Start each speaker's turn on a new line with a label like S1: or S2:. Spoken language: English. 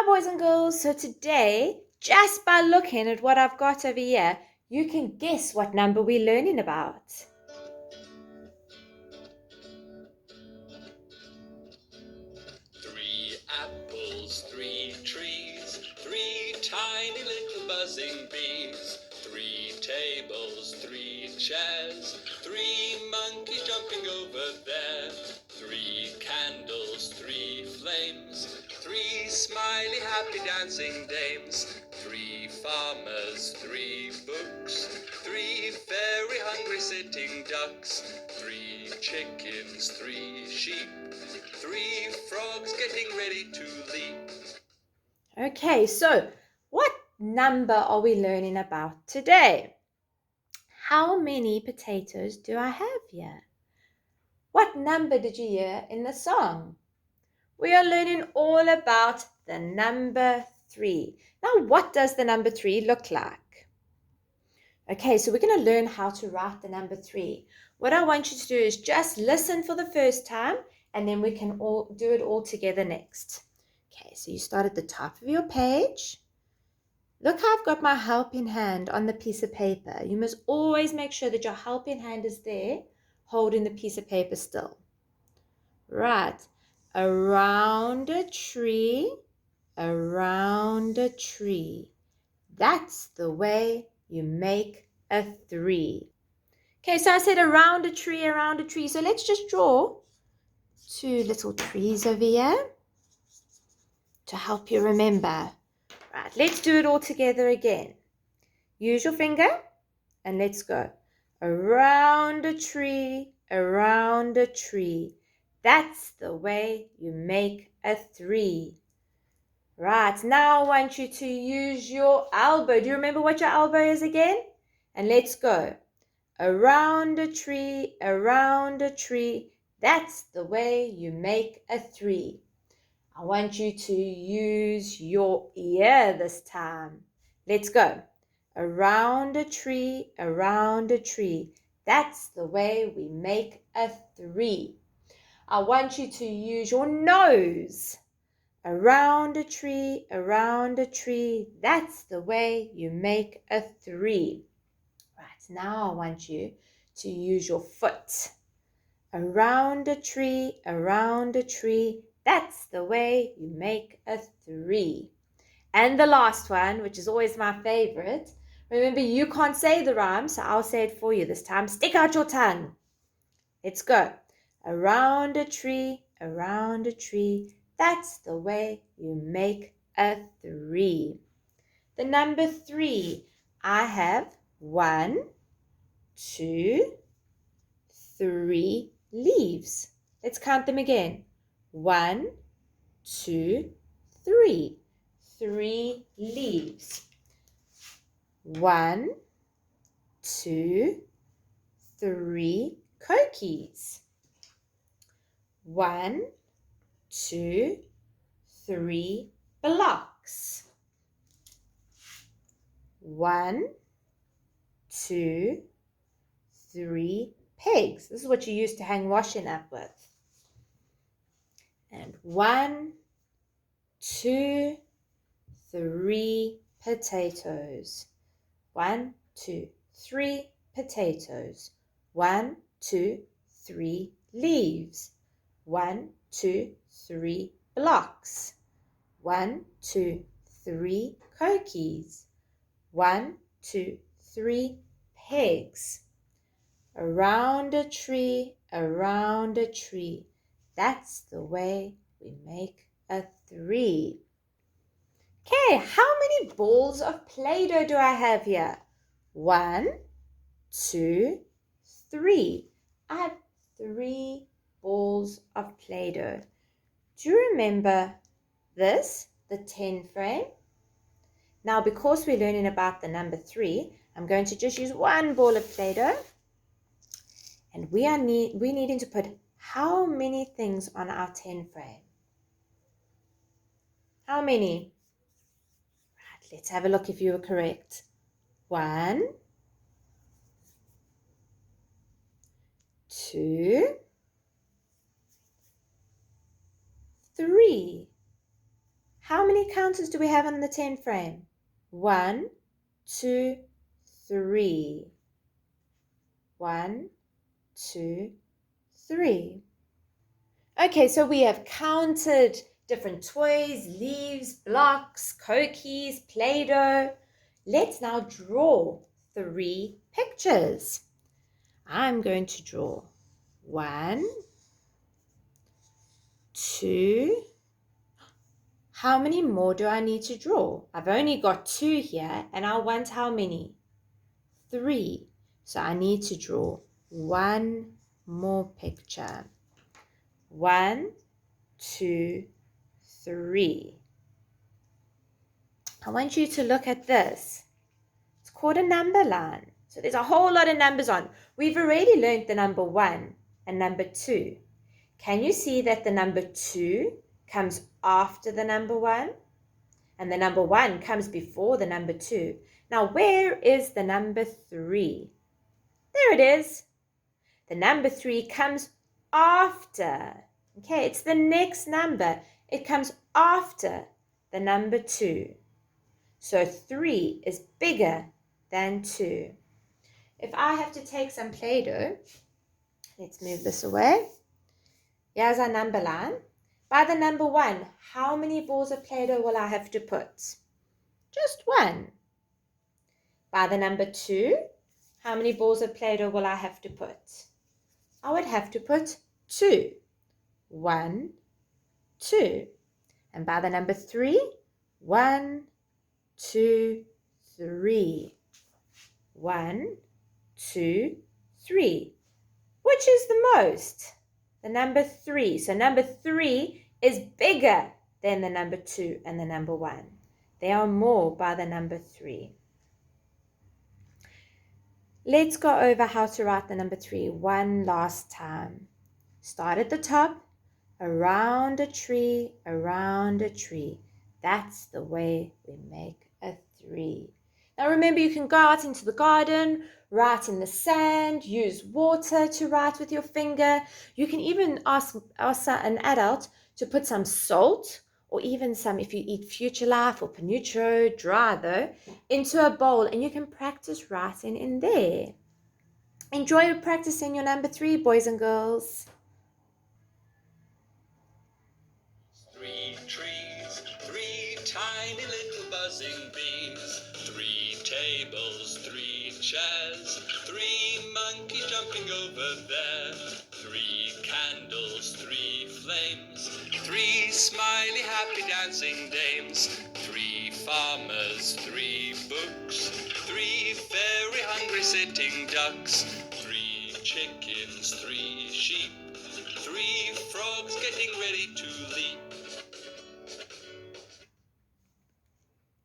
S1: Hi boys and girls, so today, just by looking at what I've got over here, you can guess what number we're learning about.
S2: 3 apples, 3 trees, 3 tiny little buzzing bees, 3 tables, 3 chairs, 3 monkeys jumping over there, 3 candles, 3 flames, 3 smiley happy dancing dames, 3 farmers, 3 books, 3 very hungry sitting ducks, 3 chickens, 3 sheep, 3 frogs getting ready to leap.
S1: Okay, so what number are we learning about today? How many potatoes do I have here? What number did you hear in the song? We are learning all about the number 3. Now, what does the number 3 look like? Okay, so we're going to learn how to write the number 3. What I want you to do is just listen for the first time, and then we can all do it all together next. Okay, so you start at the top of your page. Look how I've got my helping hand on the piece of paper. You must always make sure that your helping hand is there, holding the piece of paper still. Right, around a tree, around a tree. That's the way you make a 3. Okay, so I said around a tree, around a tree. So let's just draw 2 little trees over here to help you remember. Right, let's do it all together again. Use your finger and let's go. Around a tree, around a tree. That's the way you make a 3. Right, now I want you to use your elbow. Do you remember what your elbow is again? And let's go. Around a tree, around a tree. That's the way you make a 3. I want you to use your ear this time. Let's go. Around a tree, around a tree. That's the way we make a 3. I want you to use your nose. Around a tree, around a tree. That's the way you make a 3. Right, now I want you to use your foot. Around a tree, around a tree. That's the way you make a 3. And the last one, which is always my favorite. Remember, you can't say the rhyme, so I'll say it for you this time. Stick out your tongue. Let's go. Around a tree, around a tree. That's the way you make a 3. The number 3, I have 1, 2, 3 leaves. Let's count them again. 1, 2, 3. 3 leaves. 1, 2, 3 cookies. 1, 2, 3 blocks. 1, 2, 3 pegs. This is what you used to hang washing up with. And 1, 2, 3 potatoes. 1, 2, 3 potatoes. 1, 2, 3 leaves. 1, 2, 3 blocks. 1, 2, 3 cookies. 1, 2, 3 pegs. Around a tree, around a tree. That's the way we make a 3. Okay, how many balls of Play-Doh do I have here? 1, 2, 3. I have 3 balls of Play-Doh. Do you remember this, the 10 frame? Now, because we're learning about the number 3, I'm going to just use 1 ball of Play-Doh. And we're needing to put how many things on our 10 frame? How many? Right, let's have a look if you were correct. 1, 2, 3. How many counters do we have on the 10 frame? 1, 2, 3. 1, 2, 3. Okay, so we have counted different toys, leaves, blocks, cookies, Play-Doh. Let's now draw 3 pictures. I'm going to draw 1, 2. How many more do I need to draw? I've only got 2 here, and I want how many? 3. So I need to draw 1 more picture. 1, 2, 3. I want you to look at this. It's called a number line. So there's a whole lot of numbers on. We've already learned the number 1 and number 2. Can you see that the number 2 comes after the number 1? And the number 1 comes before the number 2. Now, where is the number 3? There it is. The number 3 comes after. Okay, it's the next number. It comes after the number 2. So 3 is bigger than 2. If I have to take some Play-Doh, let's move this away. Here's our number line. By the number 1, how many balls of Play-Doh will I have to put? Just 1. By the number 2, how many balls of Play-Doh will I have to put? I would have to put 2. 1, 2. And by the number 3, 1, 2, 3. 1, 2, 3. Which is the most? The number 3. So number 3 is bigger than the number 2 and the number 1. They are more by the number 3. Let's go over how to write the number 3 one last time. Start at the top, around a tree, around a tree. That's the way we make a 3. Now remember, you can go out into the garden, write in the sand, use water to write with your finger. You can even ask an adult to put some salt, or even some, if you eat Future Life or Panutro, dry though, into a bowl, and you can practice writing in there. Enjoy practicing your number 3, boys and girls.
S2: 3 trees, 3 tiny little buzzing bees, 3 tables, 3 chairs, 3 monkeys jumping over there, 3 candles, 3 flames, 3 smiley happy dancing dames, 3 farmers, 3 books, 3 very hungry sitting ducks, 3 chickens, 3 sheep, 3 frogs getting ready to leap,